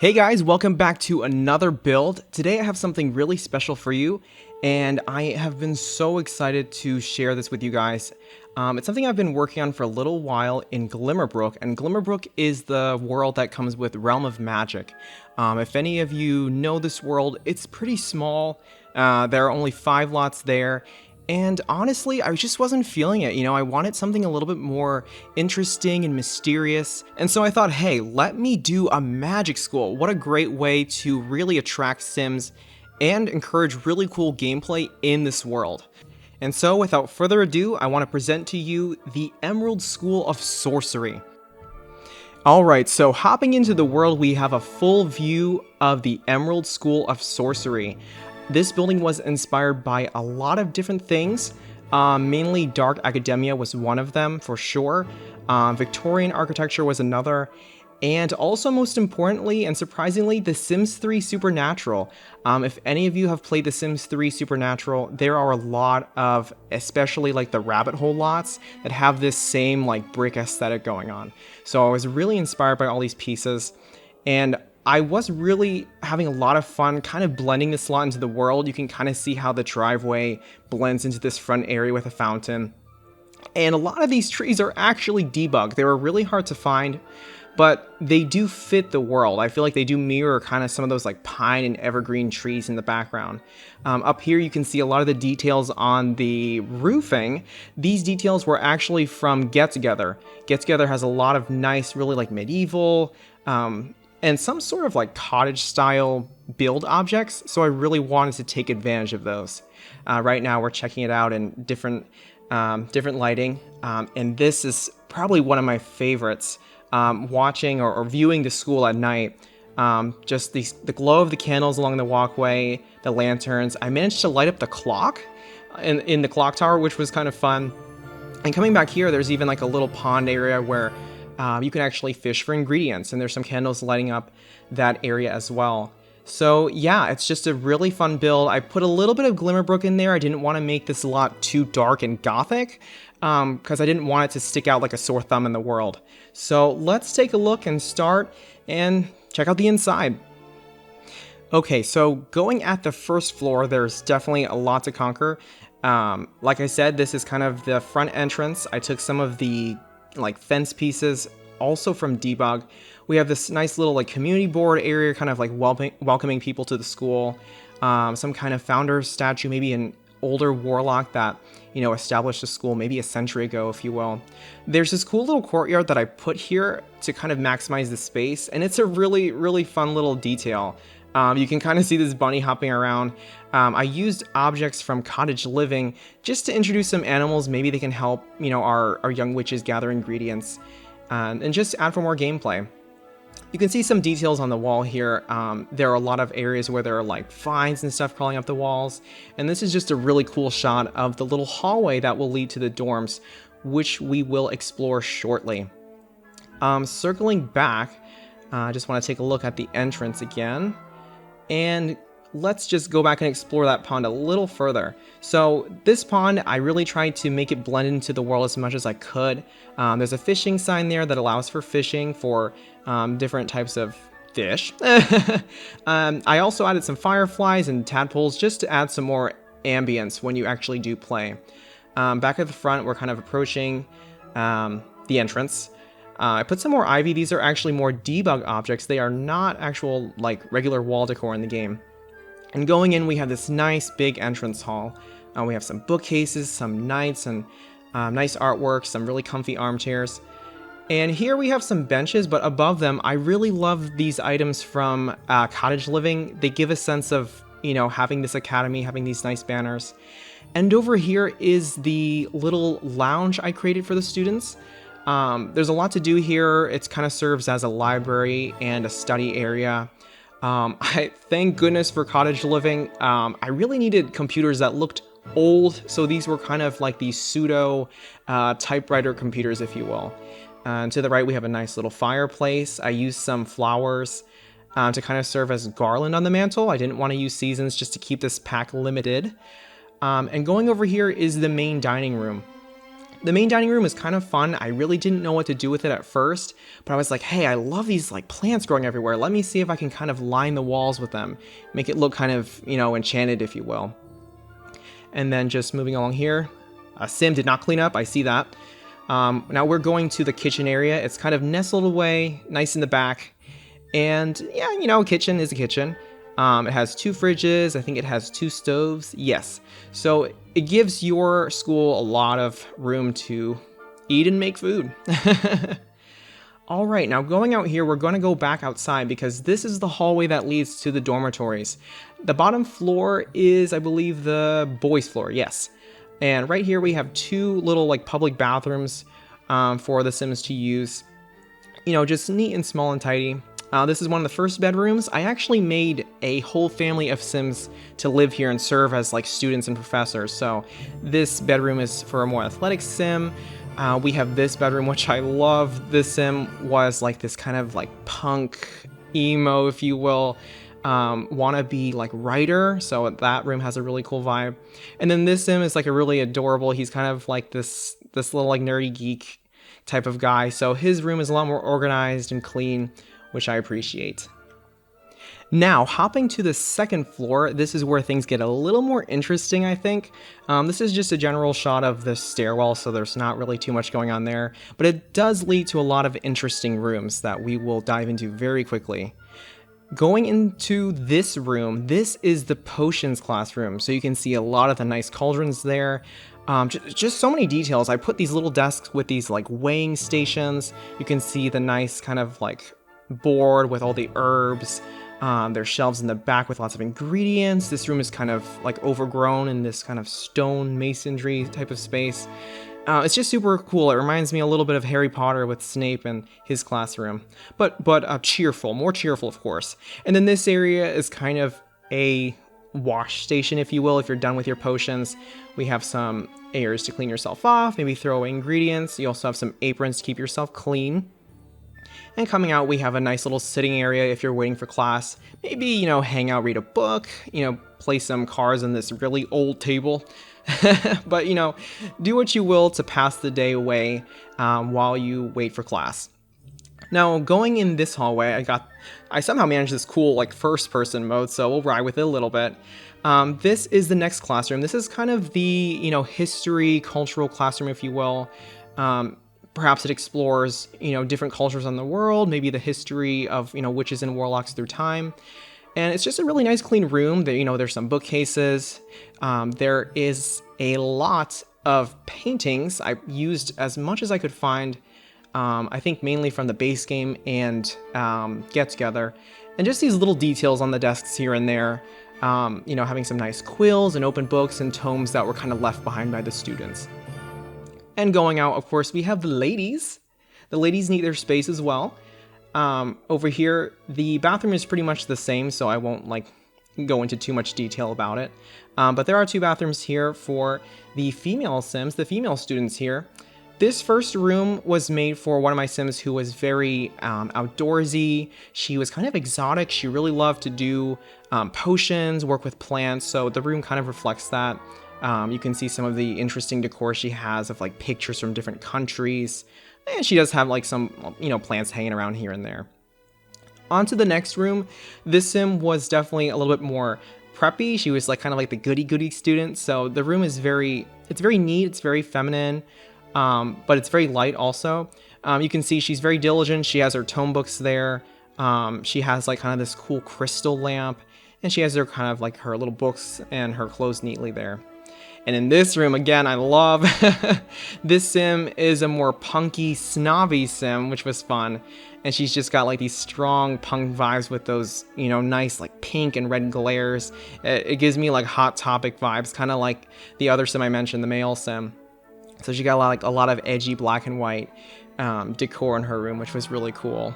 Hey guys, welcome back to another build. Today I have something really special for you, and I have been so excited to share this with you guys. It's something I've been working on for a little while in Glimmerbrook, and Glimmerbrook is the world that comes with Realm of Magic. If any of you know this world, it's pretty small. There are only 5 lots there. And honestly, I just wasn't feeling it. I wanted something a little bit more interesting and mysterious. And so I thought, hey, let me do a magic school. What a great way to really attract Sims and encourage really cool gameplay in this world. And so without further ado, I want to present to you the Emerald School of Sorcery. Alright, so hopping into the world, we have a full view of the Emerald School of Sorcery. This building was inspired by a lot of different things. Mainly dark academia was one of them for sure. Victorian architecture was another. And also most importantly and surprisingly, The Sims 3 Supernatural. If any of you have played The Sims 3 Supernatural, there are a lot of, especially like the rabbit hole lots, that have this same like brick aesthetic going on. So I was really inspired by all these pieces. And I was really having a lot of fun kind of blending this lot into the world. You can kind of see how the driveway blends into this front area with a fountain. And a lot of these trees are actually debugged. They were really hard to find, but they do fit the world. I feel like they do mirror kind of some of those like pine and evergreen trees in the background. Up here you can see a lot of the details on the roofing. These details were actually from 𝗧𝗪𝗧𝗏𝗧. 𝗧𝗪𝗧𝗏𝗧 has a lot of nice, really like medieval, and some sort of like cottage style build objects, so I really wanted to take advantage of those. Right now we're checking it out in different lighting, and this is probably one of my favorites. Watching or viewing the school at night, just the glow of the candles along the walkway, the lanterns. I managed to light up the clock in the clock tower, which was kind of fun. And coming back here, there's even like a little pond area where you can actually fish for ingredients, and there's some candles lighting up that area as well. So yeah, it's just a really fun build. I put a little bit of Glimmerbrook in there. I didn't want to make this lot too dark and gothic, because I didn't want it to stick out like a sore thumb in the world. So let's take a look and start and check out the inside. Okay, so going at the first floor, there's definitely a lot to conquer. Like I said, this is kind of the front entrance. I took some of the like fence pieces also from debug. We have this nice little like community board area, kind of like welcoming people to the school. Some kind of founder statue, maybe an older warlock that established the school maybe a century ago, if you will. There's this cool little courtyard that I put here to kind of maximize the space, and it's a really fun little detail. You can kind of see this bunny hopping around. I used objects from cottage living just to introduce some animals. Maybe they can help, our young witches gather ingredients, and just add for more gameplay. You can see some details on the wall here. There are a lot of areas where there are like vines and stuff crawling up the walls. And this is just a really cool shot of the little hallway that will lead to the dorms, which we will explore shortly. Circling back, I just want to take a look at the entrance again. And let's just go back and explore that pond a little further. So this pond, I really tried to make it blend into the world as much as I could. There's a fishing sign there that allows for fishing for different types of fish. I also added some fireflies and tadpoles just to add some more ambience when you actually do play. Back at the front, we're kind of approaching the entrance. I put some more ivy. These are actually more debug objects. They are not actual like regular wall decor in the game. And going in, we have this nice big entrance hall. We have some bookcases, some knights, and nice artwork, some really comfy armchairs. And here we have some benches, but above them, I really love these items from cottage living. They give a sense of, having this academy, having these nice banners. And over here is the little lounge I created for the students. There's a lot to do here. It kind of serves as a library and a study area. I thank goodness for cottage living. I really needed computers that looked old, so these were kind of like these pseudo typewriter computers, if you will. And to the right, we have a nice little fireplace. I used some flowers to kind of serve as garland on the mantle. I didn't want to use seasons just to keep this pack limited. And going over here is the main dining room. The main dining room is kind of fun. I really didn't know what to do with it at first, but I was like, hey, I love these like plants growing everywhere. Let me see if I can kind of line the walls with them, make it look kind of, you know, enchanted, if you will. And then just moving along here, Sim did not clean up. I see that. Now we're going to the kitchen area. It's kind of nestled away, nice in the back. And yeah, you know, a kitchen is a kitchen. It has 2 fridges. I think it has 2 stoves. Yes. So it gives your school a lot of room to eat and make food. All right, now going out here, we're going to go back outside because this is the hallway that leads to the dormitories. The bottom floor is, I believe, the boys' floor. Yes. And right here we have 2 little like public bathrooms for the Sims to use. You know, just neat and small and tidy. This is one of the first bedrooms. I actually made a whole family of Sims to live here and serve as like students and professors. So this bedroom is for a more athletic Sim. We have this bedroom, which I love. This Sim was like this kind of like punk emo, if you will, wannabe like writer. So that room has a really cool vibe. And then this Sim is like a really adorable. He's kind of like this little like nerdy geek type of guy. So his room is a lot more organized and clean, which I appreciate. Now, hopping to the second floor, this is where things get a little more interesting, I think. This is just a general shot of the stairwell, so there's not really too much going on there, but it does lead to a lot of interesting rooms that we will dive into very quickly. Going into this room, this is the potions classroom, so you can see a lot of the nice cauldrons there. Just so many details. I put these little desks with these like weighing stations. You can see the nice kind of like board with all the herbs. There's shelves in the back with lots of ingredients. This room is kind of like overgrown in this kind of stone masonry type of space. It's just super cool. It reminds me a little bit of Harry Potter with Snape and his classroom, but cheerful, more cheerful, of course. And then this area is kind of a wash station, if you will. If you're done with your potions, we have some areas to clean yourself off, maybe throw away ingredients. You also have some aprons to keep yourself clean. And coming out, we have a nice little sitting area if you're waiting for class. Maybe, you know, hang out, read a book, you know, play some cards on this really old table. But, you know, do what you will to pass the day away while you wait for class. Now, going in this hallway, I somehow managed this cool, like, first-person mode, so we'll ride with it a little bit. This is the next classroom. This is kind of the, you know, history, cultural classroom, if you will. Perhaps it explores, you know, different cultures in the world, maybe the history of, you know, witches and warlocks through time. And it's just a really nice, clean room. There, you know, there's some bookcases. There is a lot of paintings. I used as much as I could find, I think mainly from the base game and Get Together. And just these little details on the desks here and there. You know, having some nice quills and open books and tomes that were kind of left behind by the students. And going out, of course, we have the ladies. The ladies need their space as well. Over here, the bathroom is pretty much the same, so I won't like go into too much detail about it. But there are 2 bathrooms here for the female Sims, the female students here. This first room was made for one of my Sims who was very outdoorsy. She was kind of exotic. She really loved to do potions, work with plants, so the room kind of reflects that. You can see some of the interesting decor she has of like pictures from different countries. And she does have like some, you know, plants hanging around here and there. On to the next room. This Sim was definitely a little bit more preppy. She was like kind of like the goody student. So the room is it's very neat. It's very feminine, but it's very light also. You can see she's very diligent. She has her tome books there. She has like kind of this cool crystal lamp, and she has her kind of like her little books and her clothes neatly there. And in this room, again, I love this Sim is a more punky, snobby Sim, which was fun. And she's just got like these strong punk vibes with those, you know, nice like pink and red glares. It gives me like Hot Topic vibes, kind of like the other Sim I mentioned, the male Sim. So she got a lot of edgy black and white decor in her room, which was really cool.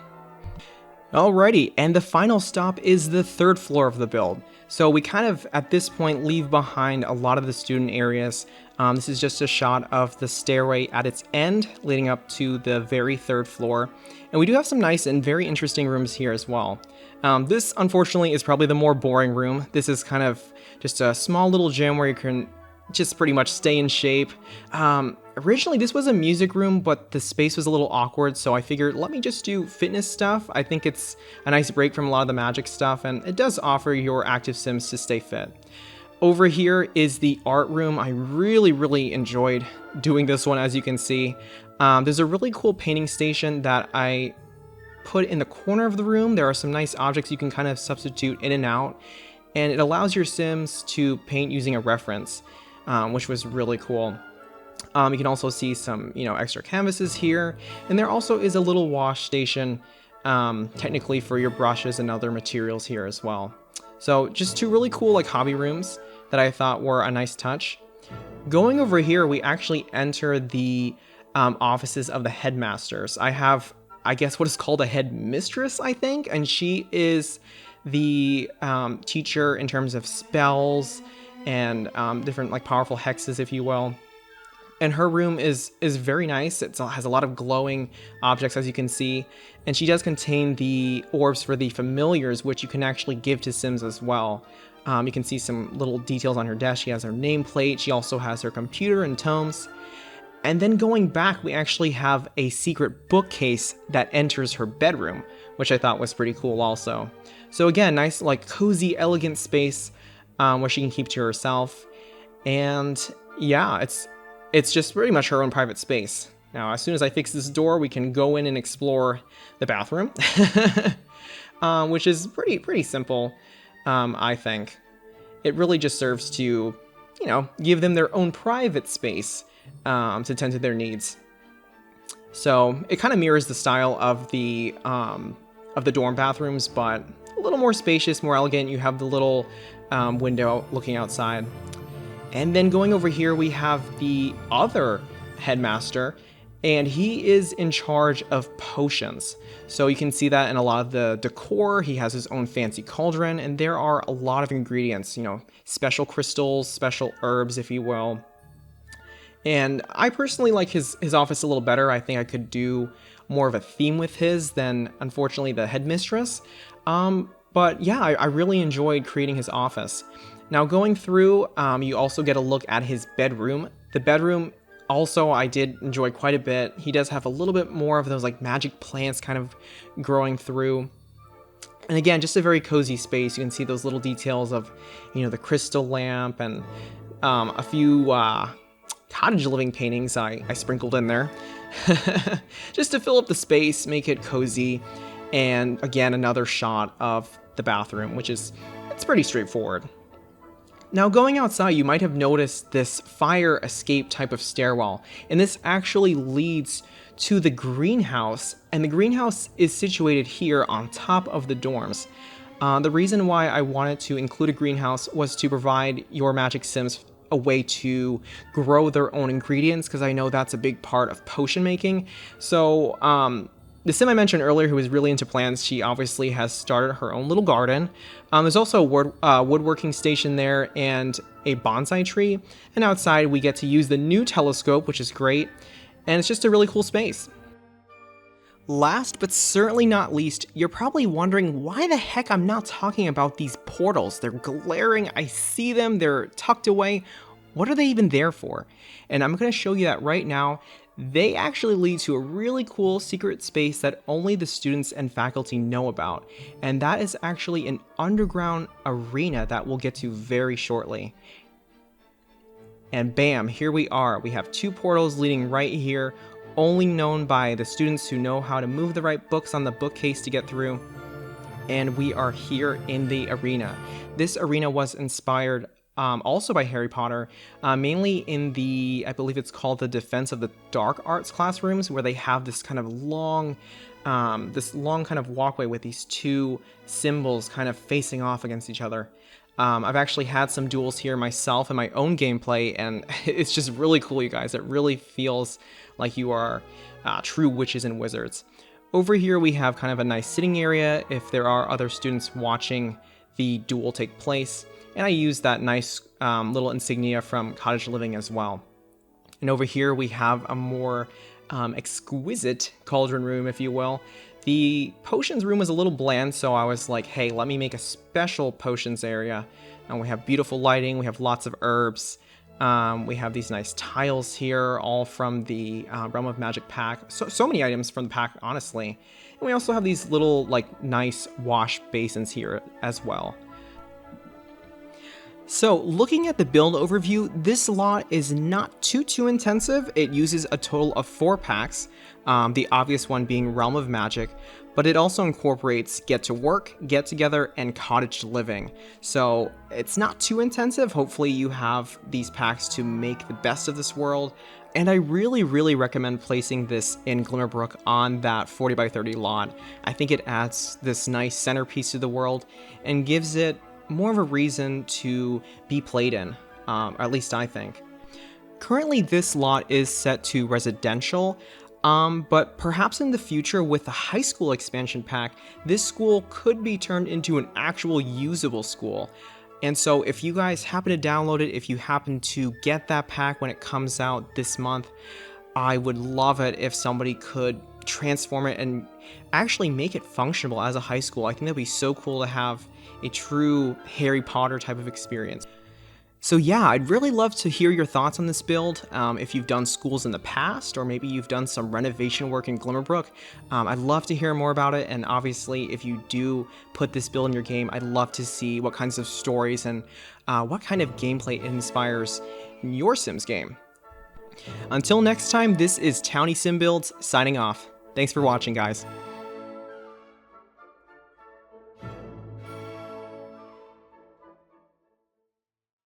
Alrighty, and the final stop is the 3rd floor of the build. So we kind of, at this point, leave behind a lot of the student areas. This is just a shot of the stairway at its end, leading up to the very 3rd floor. And we do have some nice and very interesting rooms here as well. This, unfortunately, is probably the more boring room. This is kind of just a small little gym where you can just pretty much stay in shape. Originally, this was a music room, but the space was a little awkward, so I figured let me just do fitness stuff. I think it's a nice break from a lot of the magic stuff, and it does offer your active sims to stay fit. Over here is the art room. I really enjoyed doing this one, as you can see. There's a really cool painting station that I put in the corner of the room. There are some nice objects you can kind of substitute in and out, and it allows your sims to paint using a reference, which was really cool. You can also see some, extra canvases here, and there also is a little wash station, technically for your brushes and other materials here as well. So just two really cool like hobby rooms that I thought were a nice touch. Going over here, we actually enter the offices of the headmasters. I have, I guess, what is called a headmistress, I think, and she is the teacher in terms of spells and different like powerful hexes, if you will. And her room is very nice. It has a lot of glowing objects, as you can see. And she does contain the orbs for the familiars, which you can actually give to sims as well. You can see some little details on her desk. She has her nameplate. She also has her computer and tomes. And then going back, we actually have a secret bookcase that enters her bedroom, which I thought was pretty cool also. So again, nice, like cozy, elegant space where she can keep to herself. And yeah, it's just pretty much her own private space. Now, as soon as I fix this door, we can go in and explore the bathroom, which is pretty simple, I think. It really just serves to, give them their own private space to tend to their needs. So it kind of mirrors the style of the dorm bathrooms, but a little more spacious, more elegant. You have the little window looking outside. And then going over here, we have the other headmaster, and he is in charge of potions. So you can see that in a lot of the decor. He has his own fancy cauldron, and there are a lot of ingredients, special crystals, special herbs, if you will. And I personally like his office a little better. I think I could do more of a theme with his than, unfortunately, the headmistress. But yeah, I really enjoyed creating his office. Now going through, you also get a look at his bedroom. The bedroom also I did enjoy quite a bit. He does have a little bit more of those like magic plants kind of growing through. And again, just a very cozy space. You can see those little details of, the crystal lamp and a few cottage living paintings I sprinkled in there. Just to fill up the space, make it cozy. And again, another shot of the bathroom, which it's pretty straightforward. Now going outside, you might have noticed this fire escape type of stairwell, and this actually leads to the greenhouse, and the greenhouse is situated here on top of the dorms. The reason why I wanted to include a greenhouse was to provide your Magic Sims a way to grow their own ingredients, because I know that's a big part of potion making. So the sim I mentioned earlier, who is really into plants, she obviously has started her own little garden. There's also a woodworking station there and a bonsai tree. And outside we get to use the new telescope, which is great. And it's just a really cool space. Last but certainly not least, you're probably wondering why the heck I'm not talking about these portals. They're glaring, I see them, they're tucked away. What are they even there for? And I'm going to show you that right now. They actually lead to a really cool secret space that only the students and faculty know about. And that is actually an underground arena that we'll get to very shortly. And bam, here we are. We have two portals leading right here, only known by the students who know how to move the right books on the bookcase to get through. And we are here in the arena. This arena was inspired also by Harry Potter, mainly in the, I believe it's called the Defense of the Dark Arts classrooms, where they have this kind of long kind of walkway with these two symbols kind of facing off against each other. I've actually had some duels here myself in my own gameplay, and it's just really cool, you guys. It really feels like you are true witches and wizards. Over here we have kind of a nice sitting area if there are other students watching the duel take place. And I use that nice little insignia from Cottage Living as well. And over here we have a more exquisite cauldron room, if you will. The potions room was a little bland, so I was like, hey, let me make a special potions area. And we have beautiful lighting, we have lots of herbs. We have these nice tiles here, all from the Realm of Magic pack. So many items from the pack, honestly. And we also have these little, like, nice wash basins here as well. So looking at the build overview, this lot is not too intensive. It uses a total of 4 packs, the obvious one being Realm of Magic, but it also incorporates Get to Work, Get Together, and Cottage Living. So it's not too intensive. Hopefully you have these packs to make the best of this world. And I really recommend placing this in Glimmerbrook on that 40 by 30 lot. I think it adds this nice centerpiece to the world and gives it more of a reason to be played in, or at least I think. Currently this lot is set to residential, but perhaps in the future with the high school expansion pack, this school could be turned into an actual usable school. And so if you guys happen to download it, if you happen to get that pack when it comes out this month, I would love it if somebody could transform it and actually make it functional as a high school. I think that'd be so cool to have a true Harry Potter type of experience. So yeah, I'd really love to hear your thoughts on this build. If you've done schools in the past, or maybe you've done some renovation work in Glimmerbrook, I'd love to hear more about it. And obviously, if you do put this build in your game, I'd love to see what kinds of stories and what kind of gameplay it inspires in your Sims game. Until next time, this is 𝗧𝗛𝗓𝗏𝗡𝗚 signing off. Thanks for watching, guys.